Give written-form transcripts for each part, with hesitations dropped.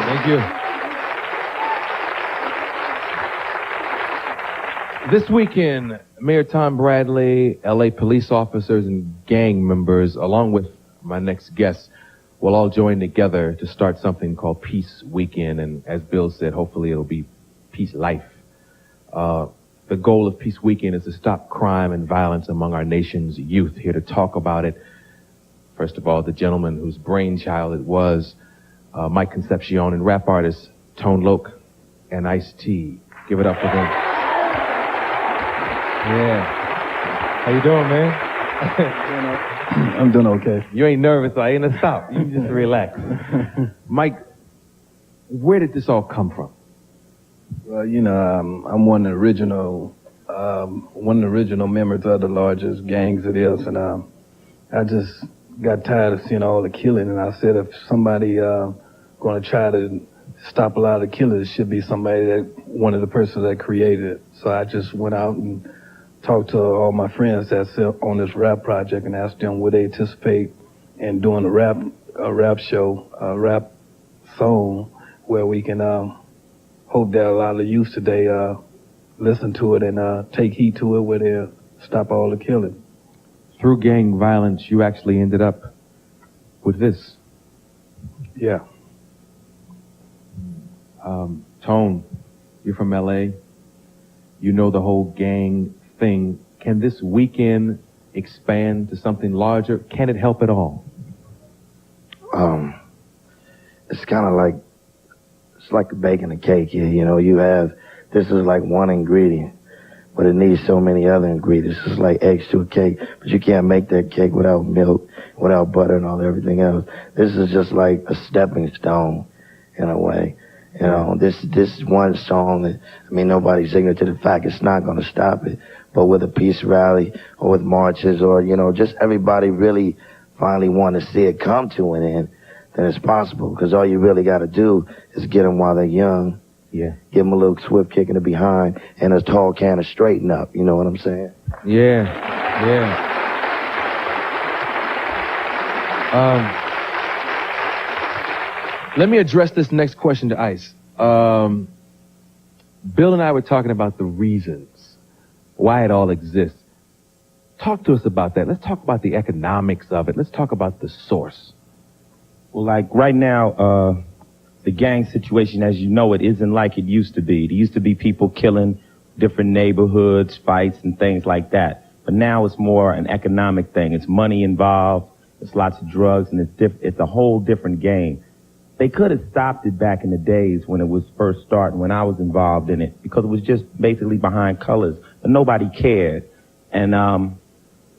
Thank you. This weekend, Mayor Tom Bradley, LA police officers, and gang members, along with my next guest, will all join together to start something called Peace Weekend. And as Bill said, hopefully it'll be Peace Life. The goal of Peace Weekend is to stop crime and violence among our nation's youth. Here to talk about it, first of all, the gentleman whose brainchild it was, Mike Concepcion, and rap artist Tone Loc and Ice-T. Give it up for them. Yeah. How you doing, man? I'm doing okay. You ain't nervous, so I ain't gonna stop. You just relax. Mike, where did this all come from? Well, I'm one of the original members of the largest gangs it is, and I just got tired of seeing all the killing, and I said if somebody going to try to stop a lot of the killers, it should be one of the persons that created it. So I just went out and talked to all my friends that's on this rap project and asked them would they anticipate in doing a rap show, a rap song where we can hope that a lot of the youth today listen to it and take heed to it where they stop all the killing. Through gang violence, you actually ended up with this. Yeah. Tone, you're from LA. You know the whole gang thing. Can this weekend expand to something larger? Can it help at all? It's kind of like, it's like baking a cake here. This is like one ingredient, but it needs so many other ingredients. It's like eggs to a cake, but you can't make that cake without milk, without butter and everything else. This is just like a stepping stone in a way. This one song, nobody's ignorant to the fact it's not going to stop it. But with a peace rally or with marches or, just everybody really finally want to see it come to an end, then it's possible. Because all you really got to do is get them while they're young. Yeah. Give them a little swift kick in the behind and a tall can of straighten up. You know what I'm saying? Yeah. Let me address this next question to Ice. Bill and I were talking about the reasons why it all exists. Talk to us about that. Let's talk about the economics of it. Let's talk about the source. Well, like right now, the gang situation, as you know, it isn't like it used to be. There used to be people killing different neighborhoods, fights, and things like that. But now it's more an economic thing. It's money involved. There's lots of drugs, and it's a whole different game. They could have stopped it back in the days when it was first starting, when I was involved in it, because it was just basically behind colors, but nobody cared. And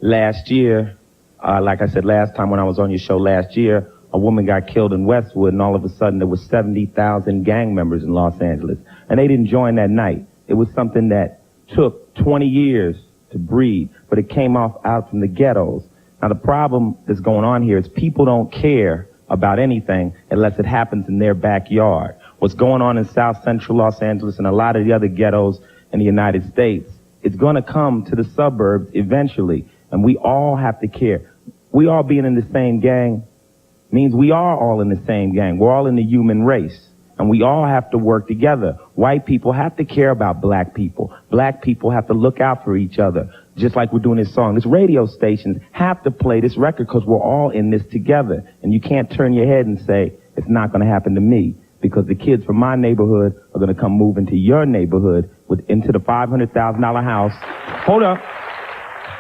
last year, like I said last time when I was on your show last year, a woman got killed in Westwood, and all of a sudden there was 70,000 gang members in Los Angeles, and they didn't join that night. It was something that took 20 years to breed, but it came out from the ghettos. Now the problem that's going on here is people don't care about anything unless it happens in their backyard. What's going on in South Central Los Angeles and a lot of the other ghettos in the United States, it's going to come to the suburbs eventually, and we all have to care. We all being in the same gang means we are all in the same gang. We're all in the human race, and we all have to work together. White people have to care about black people. Black people have to look out for each other, just like we're doing this song. This radio stations have to play this record because we're all in this together. And you can't turn your head and say, it's not going to happen to me, because the kids from my neighborhood are going to come move into your neighborhood into the $500,000 house. Hold up.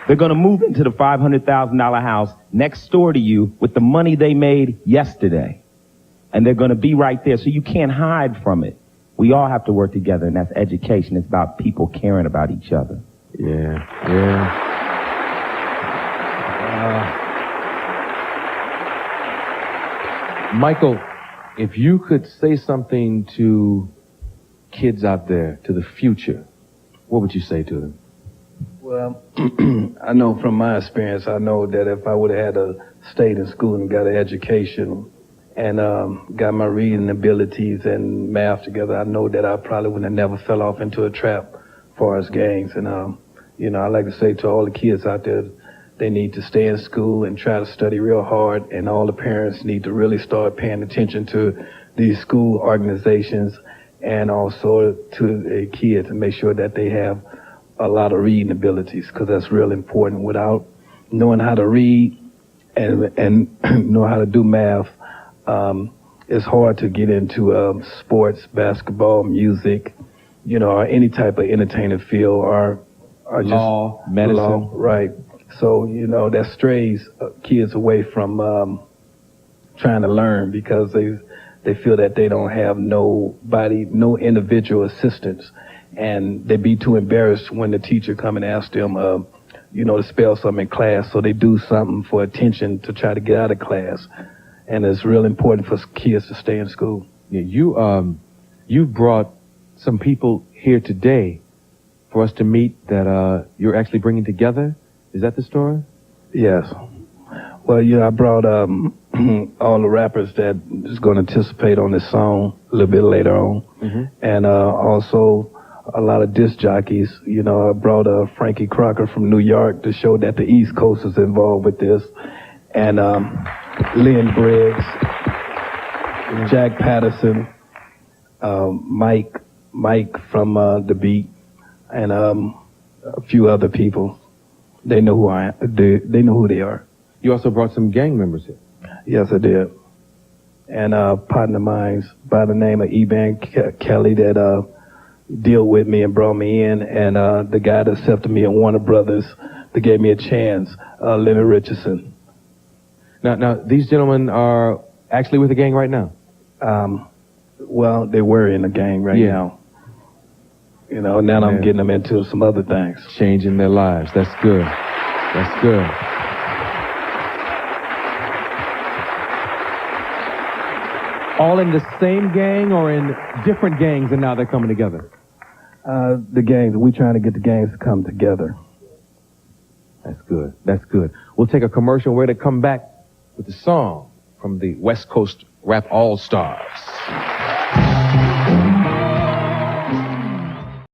They're going to move into the $500,000 house next door to you with the money they made yesterday. And they're going to be right there, so you can't hide from it. We all have to work together, and that's education. It's about people caring about each other. Yeah. Michael, if you could say something to kids out there, to the future, what would you say to them? Well, I know from my experience, I know that if I would have had stayed in school and got an education and got my reading abilities and math together, I know that I probably would have never fell off into a trap for us gangs. And, I like to say to all the kids out there, they need to stay in school and try to study real hard, and all the parents need to really start paying attention to these school organizations and also to the kids and make sure that they have a lot of reading abilities, because that's real important. Without knowing how to read and know how to do math, it's hard to get into sports, basketball, music, or any type of entertainment field or just law, medicine. Law, right. So, that strays kids away from trying to learn, because they feel that they don't have nobody, no individual assistance, and they be too embarrassed when the teacher come and ask them, to spell something in class, so they do something for attention to try to get out of class. And it's real important for kids to stay in school. Yeah, you brought some people here today for us to meet that you're actually bringing together. Is that the story? Yes. Well, I brought all the rappers that is going to participate on this song a little bit later on, and also a lot of disc jockeys. I brought Frankie Crocker from New York to show that the East Coast is involved with this, and Lynn Briggs, Jack Patterson, Mike from The Beat, and a few other people. They know who I am. They know who they are. You also brought some gang members here. Yes, I did. And partner of mine by the name of Eban Kelly that deal with me and brought me in, and the guy that accepted me at Warner Brothers that gave me a chance, Leonard Richardson. Now, these gentlemen are actually with the gang right now? Well, they were in the gang right now. Now I'm getting them into some other things. Changing their lives. That's good. That's good. All in the same gang or in different gangs, and now they're coming together? The gangs. We're trying to get the gangs to come together. That's good. That's good. We'll take a commercial. We're to come back with the song from the West Coast Rap All-Stars.